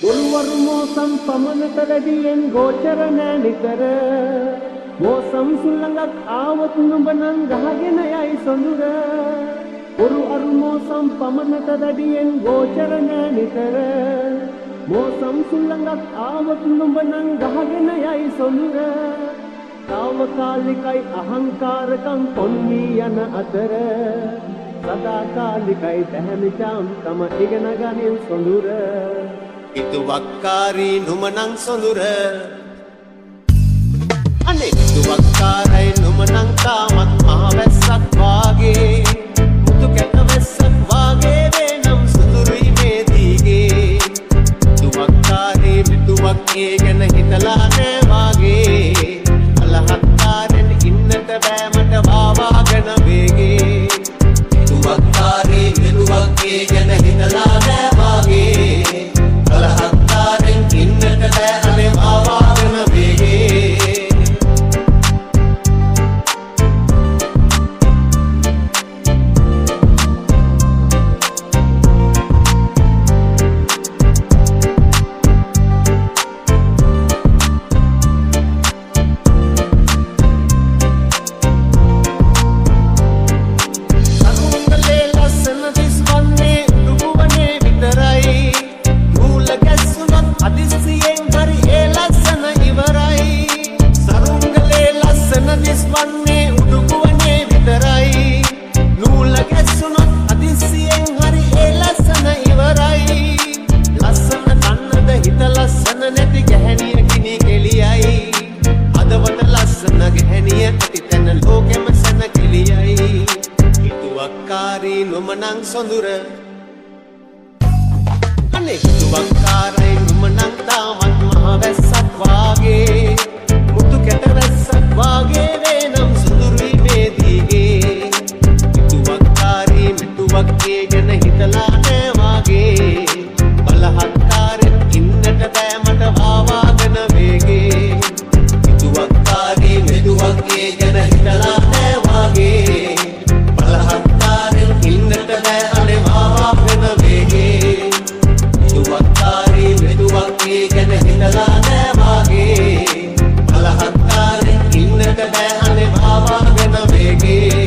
බොරුවරු මෝසම් පමණට වැඩියෙන් ගෝචර නෑ නිතර මෝසම් සුළඟක් ආවොත් නුඹ නම් ගහගෙන යයි සොඳුර බොරු අරු මෝසම් පමණට වැඩියෙන් ගෝචර නෑ නිතර මෝසම් සුළඟක් ආවොත් නුඹ නම් ගහගෙන යයි සොඳුර තාවකාලිකයි අහංකාරකම් පොන්නී යන අතර සදාකාලිකයි දැහැමිචාම් තම ඉගෙන ගනින් සොඳුර ඉතුවක්කාරී නුමනං සොඳුර අනේ ඉතුවක්කාරයි නුමනං තාමත් මහවැස්සක් වාගේ මුතු කැට වැස්සක් වාගේ වේනම් සොඳුරුයි මේ දීගේ ඉතුවක්කාරී මිතුවක් ඒ ගැන හිතලා නෑ වාගේ අලහත්කාරෙන් ඉන්නට බෑ මට වාවාගෙන වේගේ ඉතුවක්කාරී මිතුවක් ඒ ගැන හිතලා නෑ වාගේ අලහත්කාරෙන් ඉන්නට බෑ අනේ වාවාගෙන වේගේ සොඳුර අනේ ඉතුවක්කාරයි නුමනං තාමත් මහවැස්සක් වාගේ මුතු කැට වැස්සක් වාගේ වේනම් සොඳුරුයි මේ දීගේ ඉතුවක්කාරී මිතුවක් ඒ ගැන හිතලා නෑ වාගේ බලහත්කාරෙන් ඉන්නට බෑ මට වාවාගෙන වේගේ ඉතුවක්කාරී මිතුවක් ඒ ගැන හිතලා නෑ වාගේ බලහත්කාරෙන් ඉන්නට බෑ අනේ වාවාගෙන වේගේ ඉතුවක්කාරී මිතුවක් ඒ ගැන හිතලා නෑ වාගේ බලහත්කාරෙන් ඉන්නට බෑ අනේ වාවාගෙන වේගේ